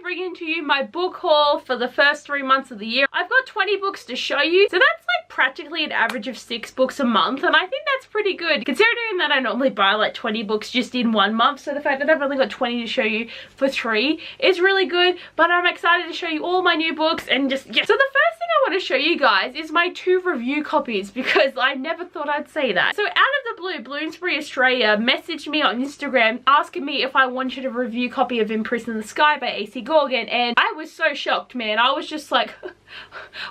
bringing to you my book haul for the first 3 months of the year. I've got 20 books to show you, so that's like practically an average of 6 books a month, and I think that's pretty good considering that I normally buy like 20 books just in 1 month. So the fact that I've only got 20 to show you for 3 is really good, but I'm excited to show you all my new books and just, yeah. So the first thing I want to show you guys is my 2 review copies, because I never thought I'd say that. So out of the blue, Bloomsbury Australia messaged me on Instagram asking me if I wanted a review copy of Imprison in the Sky by AC Gorgon, and I was so shocked, man. I was just like,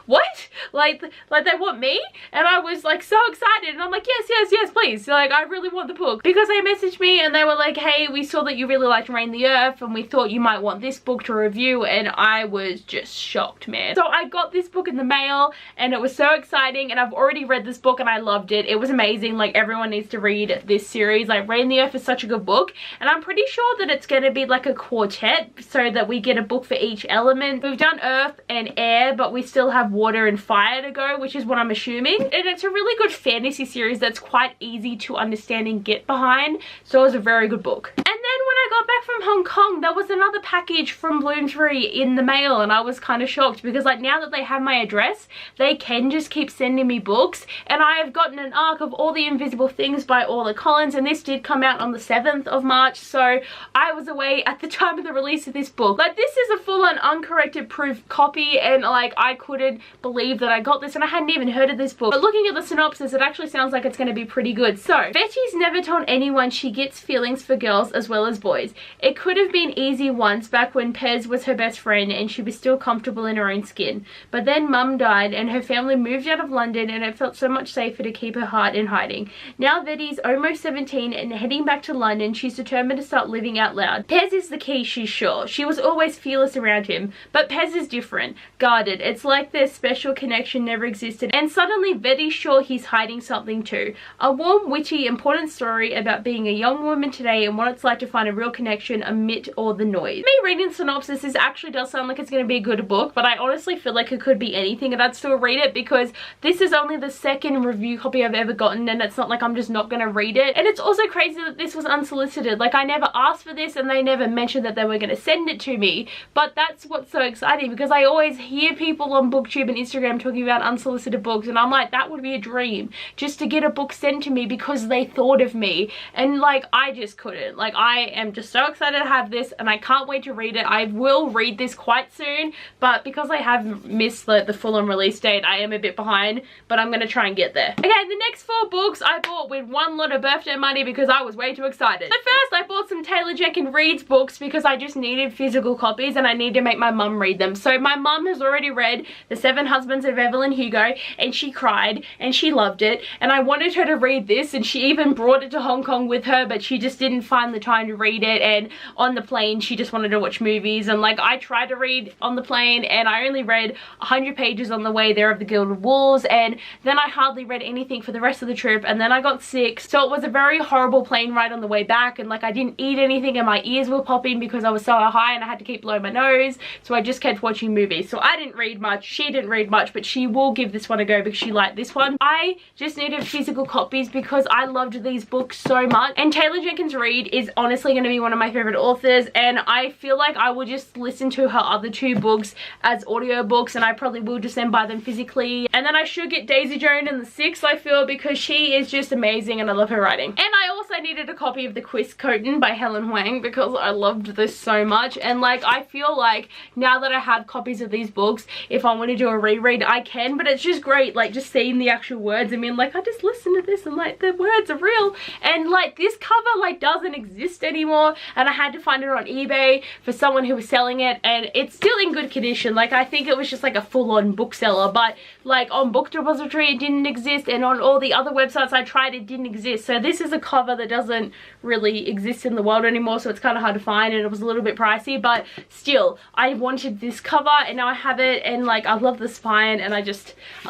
what? Like they want me? And I was like so excited, and I'm like, yes, please. Like, I really want the book, because they messaged me and they were like, hey, we saw that you really liked Reign the Earth and we thought you might want this book to review. And I was just shocked, man. So I got this book in the mail and it was so exciting, and I've already read this book and I loved it. It was amazing. Like, everyone needs to read this series. Like, Reign the Earth is such a good book, and I'm pretty sure that it's going to be like a quartet, so that we get a book for each element. We've done earth and air, but we still have water and fire to go, which is what I'm assuming. And it's a really good fantasy series that's quite easy to understand and get behind, so it was a very good book. And then when I got back from Hong Kong, there was another package from Bloomsbury in the mail, and I was kind of shocked, because like, now that they have my address, they can just keep sending me books. And I have gotten an arc of All the Invisible Things by Orla Collins, and this did come out on the 7th of March, so I was away at the time of the release of this book. Like, this is a full-on uncorrected proof copy, and like, I couldn't believe that I got this, and I hadn't even heard of this book. But looking at the synopsis, it actually sounds like it's going to be pretty good. So, Betty's never told anyone she gets feelings for girls as well as boys. It could have been easy once, back when Pez was her best friend and she was still comfortable in her own skin. But then Mum died and her family moved out of London, and it felt so much safer to keep her heart in hiding. Now Betty's almost 17 and heading back to London, she's determined to start living out loud. Pez is the key, she's sure. She was always fearless around him, but Pez is different, guarded. It's like their special connection never existed, and suddenly Betty's sure he's hiding something too. A warm, witty, important story about being a young woman today and what it's like to find a real connection amid all the noise. Me reading the synopsis, this actually does sound like it's going to be a good book, but I honestly feel like it could be anything and I'd still read it, because this is only the 2nd review copy I've ever gotten, and it's not like I'm just not going to read it. And it's also crazy that this was unsolicited. Like, I never asked for this and they never mentioned that they were going to send it to me, but that's what's so exciting, because I always hear people on BookTube and Instagram talking about unsolicited books, and I'm like, that would be a dream, just to get a book sent to me because they thought of me. And like, I just couldn't. Like, I am just so excited to have this, and I can't wait to read it. I will read this quite soon, but because I have missed the full-on release date, I am a bit behind, but I'm gonna try and get there. Okay, the next 4 books I bought with one lot of birthday money because I was way too excited. So first, I bought some Taylor Jenkins Reads books because I just needed physical copies and I need to make my mum read them. So my mum has already read The 7 Husbands of Evelyn Hugo, and she cried and she loved it, and I wanted her to read this, and she even brought it to Hong Kong with her, but she just didn't find the time to read it, and on the plane she just wanted to watch movies. And like, I tried to read on the plane and I only read 100 pages on the way there of The Gilded Wolves, and then I hardly read anything for the rest of the trip, and then I got sick, so it was a very horrible plane ride on the way back. And like, I didn't eat anything and my ears were popping because I was so high and I had to keep blowing my nose, so I just kept watching movies. So I didn't read much, she didn't read much, but she will give this one a go because she liked this one. I just needed physical copies because I loved these books so much, and Taylor Jenkins Reid is honestly going to be one of my favorite authors, and I feel like I will just listen to her other 2 books as audiobooks, and I probably will just then buy them physically. And then I should get Daisy Joan in the 6th, I feel, because she is just amazing and I love her writing. And I also needed a copy of The Quistcoatin by Helen Wang because I loved this so much, and like, I feel like now that I have copies of these books, if I want to do a reread I can. But it's just great, like, just seeing the actual words. I mean, like, I just listened to this and like, the words are real, and like, this cover like doesn't exist anymore, and I had to find it on eBay for someone who was selling it, and it's still in good condition. Like, I think it was just like a full-on bookseller, but like on Book Depository it didn't exist, and on all the other websites I tried it didn't exist. So this is a cover that doesn't really exist in the world anymore, so it's kind of hard to find, and it was a little bit pricey, but still, I wanted this cover and now I have it, and like, I love the spine, and I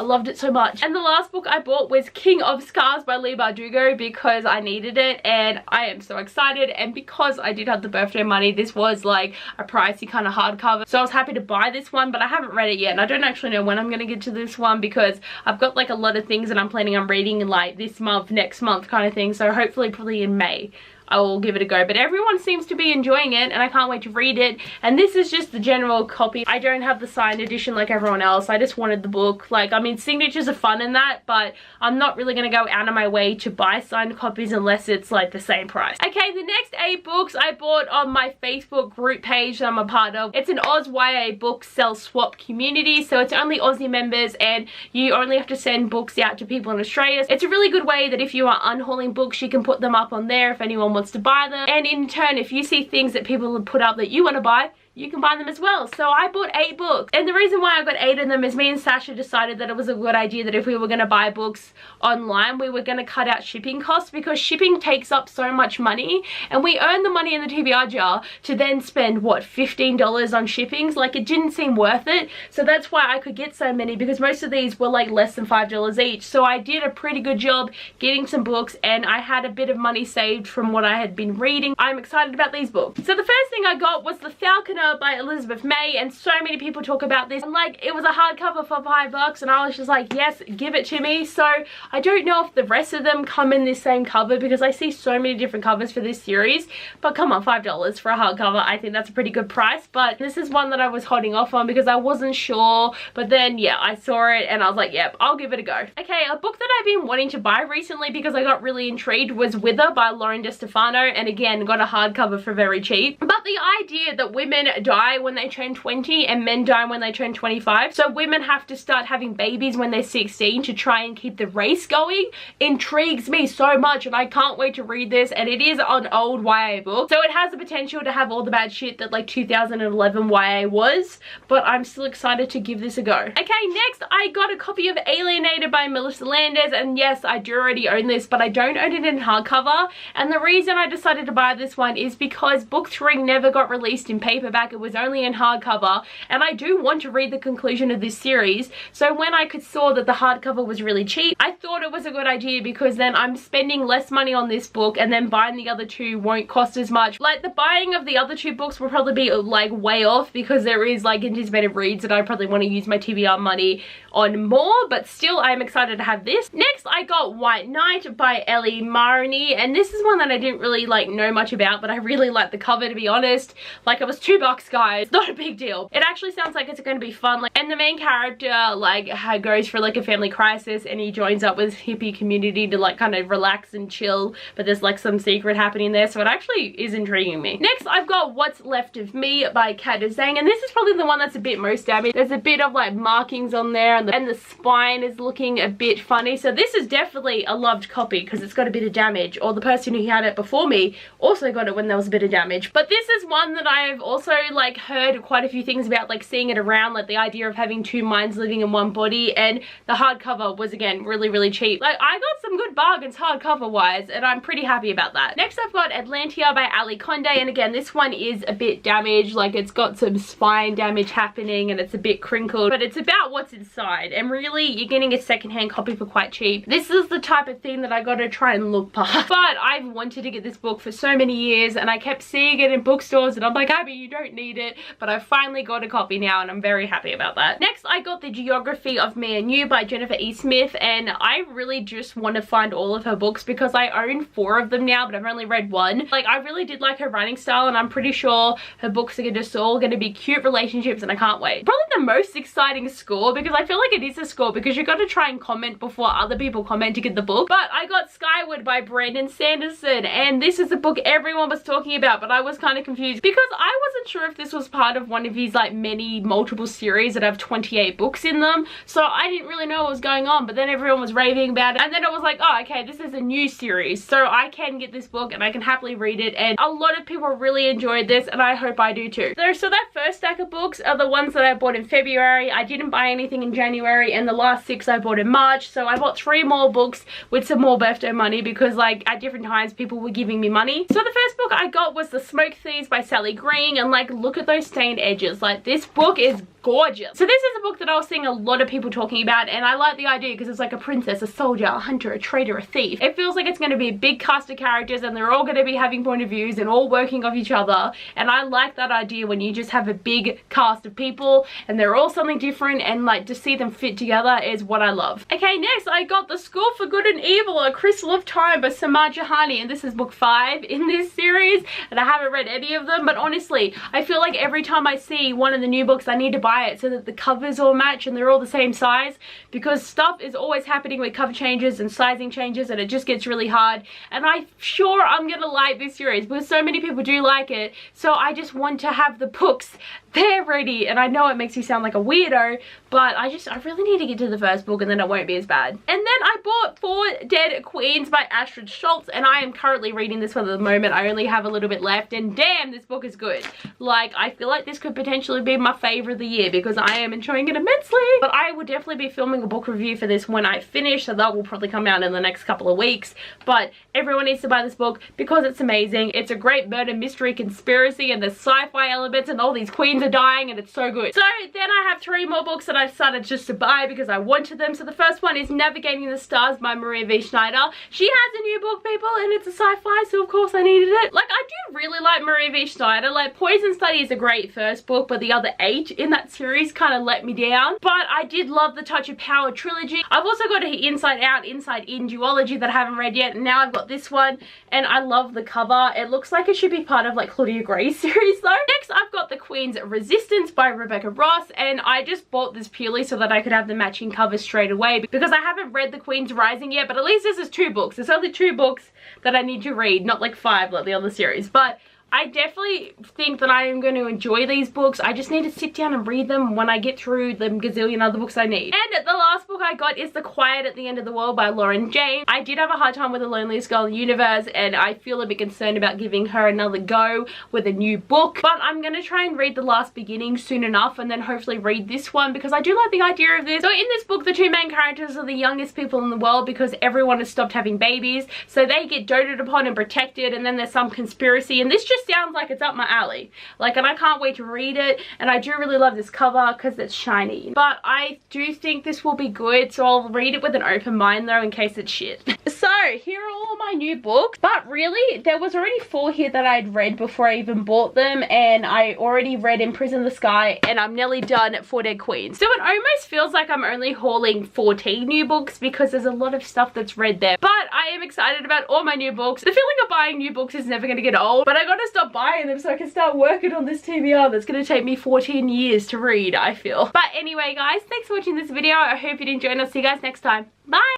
loved it so much. And the last book I bought was King of Scars by Leigh Bardugo because I needed it, and I am so excited. And because I did have the birthday money, this was like a pricey kind of hardcover, so I was happy to buy this one, but I haven't read it yet, and I don't actually know when I'm going to get to this one because I've got like a lot of things that I'm planning on reading in like this month, next month kind of thing, so hopefully probably in May I will give it a go. But everyone seems to be enjoying it and I can't wait to read it. And this is just the general copy. I don't have the signed edition like everyone else. I just wanted the book. Like, I mean, signatures are fun in that, but I'm not really going to go out of my way to buy signed copies unless it's like the same price. Okay, the next 8 books I bought on my Facebook group page that I'm a part of. It's an Oz YA book sell swap community, so it's only Aussie members and you only have to send books out to people in Australia. It's a really good way that if you are unhauling books, you can put them up on there if anyone wants to buy them. And in turn, if you see things that people have put up that you want to buy, you can buy them as well. So I bought 8 books, and the reason why I got 8 of them is me and Sasha decided that it was a good idea that if we were going to buy books online, we were going to cut out shipping costs, because shipping takes up so much money and we earn the money in the TBR jar to then spend what, $15 on shippings. Like, it didn't seem worth it. So that's why I could get so many, because most of these were like less than $5 each. So I did a pretty good job getting some books and I had a bit of money saved from what I had been reading. I'm excited about these books. So the first thing I got was The Falconer by Elizabeth May, and so many people talk about this. And like, it was a hardcover for $5 and I was just like, yes, give it to me. So I don't know if the rest of them come in this same cover, because I see so many different covers for this series, but come on, $5 for a hardcover, I think that's a pretty good price. But this is one that I was holding off on because I wasn't sure, but then yeah, I saw it and I was like, yep, I'll give it a go. Okay, a book that I've been wanting to buy recently because I got really intrigued was Wither by Lauren DeStefano, and again, got a hardcover for very cheap. But the idea that women die when they turn 20 and men die when they turn 25, so women have to start having babies when they're 16 to try and keep the race going, intrigues me so much, and I can't wait to read this. And it is an old YA book, so it has the potential to have all the bad shit that like 2011 YA was, but I'm still excited to give this a go. Okay, next I got a copy of Alienated by Melissa Landers, and yes, I do already own this, but I don't own it in hardcover. And the reason I decided to buy this one is because book 3 never got released in paperback. It was only in hardcover, and I do want to read the conclusion of this series. So when I saw that the hardcover was really cheap, I thought it was a good idea, because then I'm spending less money on this book and then buying the other 2 won't cost as much. Like, the buying of the other 2 books will probably be like way off, because there is like anticipated reads that I probably want to use my TBR money on more, but still I'm excited to have this. Next I got White Knight by Ellie Maroney, and this is one that I didn't really like know much about, but I really like the cover, to be honest. Like, it was $2 guys, not a big deal. It actually sounds like it's going to be fun. Like, and the main character like goes for like a family crisis and he joins up with hippie community to like kind of relax and chill, but there's like some secret happening there, so it actually is intriguing me. Next I've got What's Left of Me by Kat Zhang, and this is probably the one that's a bit most damaged. There's a bit of like markings on there, and the spine is looking a bit funny, so this is definitely a loved copy because it's got a bit of damage, or the person who had it before me also got it when there was a bit of damage. But this is one that I've also like heard quite a few things about, like seeing it around, like the idea of having 2 minds living in one body, and the hardcover was again really cheap. Like, I got some good bargains hardcover wise, and I'm pretty happy about that. Next I've got Atlantia by Ali Conde, and again this one is a bit damaged, like it's got some spine damage happening and it's a bit crinkled, but it's about what's inside, and really you're getting a secondhand copy for quite cheap. This is the type of thing that I gotta try and look past. But I've wanted to get this book for so many years and I kept seeing it in bookstores and I'm like, Abby, you don't need it, but I finally got a copy now and I'm very happy about that. Next I got The Geography of Me and You by Jennifer E. Smith, and I really just want to find all of her books because I own 4 of them now, but I've only read 1. Like, I really did like her writing style, and I'm pretty sure her books are just all going to be cute relationships, and I can't wait. Probably the most exciting score, because I feel like it is a score because you got to try and comment before other people comment to get the book. But I got Skyward by Brandon Sanderson, and this is the book everyone was talking about, but I was kind of confused because I wasn't sure if this was part of one of these like many multiple series that have 28 books in them, so I didn't really know what was going on. But then everyone was raving about it, and then I was like, oh okay, this is a new series, so I can get this book and I can happily read it, and a lot of people really enjoyed this and I hope I do too. So that first stack of books are the ones that I bought in February. I didn't buy anything in January, and the last 6 I bought in March, so I bought 3 more books with some more birthday money because like at different times people were giving me money. So the first book I got was The Smoke Thieves by Sally Green, and like like, look at those stained edges. Like, this book is gorgeous. So this is a book that I was seeing a lot of people talking about, and I like the idea because it's like a princess, a soldier, a hunter, a traitor, a thief. It feels like it's going to be a big cast of characters and they're all going to be having point of views and all working off each other, and I like that idea when you just have a big cast of people and they're all something different, and like to see them fit together is what I love. Okay, next I got The School for Good and Evil, A Crystal of Time by Samar Jahani, and this is book 5 in this series, and I haven't read any of them, but honestly I feel like every time I see one of the new books I need to buy it so that the covers all match and they're all the same size, because stuff is always happening with cover changes and sizing changes and it just gets really hard, and I'm sure I'm gonna like this series because so many people do like it, so I just want to have the books there ready. And I know it makes me sound like a weirdo, but I really need to get to the first book and then it won't be as bad. And then I bought 4 Dead Queens by Astrid Schultz, and I am currently reading this one at the moment. I only have a little bit left, and damn, this book is good. Like, I feel like this could potentially be my favorite of the year because I am enjoying it immensely. But I will definitely be filming a book review for this when I finish, so that will probably come out in the next couple of weeks. But everyone needs to buy this book because it's amazing. It's a great murder mystery conspiracy, and there's sci-fi elements, and all these queens are dying, and it's so good. So then I have 3 more books that I decided just to buy because I wanted them. So the first one is Navigating the Stars by Maria V. Schneider. She has a new book, people, and it's a sci-fi, so of course I needed it. Like, I do really like Maria V. Schneider. Like, Poison Study is a great first book, but the other 8 in that series kind of let me down. But I did love the Touch of Power trilogy. I've also got a Inside Out, Inside In duology that I haven't read yet, and now I've got this one, and I love the cover. It looks like it should be part of like Claudia Gray's series though. Next I've got The Queen's Resistance by Rebecca Ross, and I just bought this purely so that I could have the matching cover straight away because I haven't read The Queen's Rising yet, but at least this is 2 books. There's only 2 books that I need to read, not like 5 like the other series. But I definitely think that I am going to enjoy these books. I just need to sit down and read them when I get through the gazillion other books I need. And the last book I got is The Quiet at the End of the World by Lauren James. I did have a hard time with The Loneliest Girl in the Universe, and I feel a bit concerned about giving her another go with a new book. But I'm going to try and read the last beginning soon enough, and then hopefully read this one because I do like the idea of this. So in this book, the 2 main characters are the youngest people in the world because everyone has stopped having babies. So they get doted upon and protected, and then there's some conspiracy, and this just sounds like it's up my alley. Like, and I can't wait to read it, and I do really love this cover because it's shiny. But I do think this will be good, so I'll read it with an open mind though in case it's shit. So here are all my new books, but really there was already 4 here that I'd read before I even bought them, and I already read Imprison the Sky, and I'm nearly done at 4 Dead Queens. So it almost feels like I'm only hauling 14 new books because there's a lot of stuff that's read there. But I am excited about all my new books. The feeling of buying new books is never going to get old, but I gotta stop buying them so I can start working on this TBR that's going to take me 14 years to read, I feel. But anyway guys, thanks for watching this video. I hope you did enjoy, and I'll see you guys next time. Bye!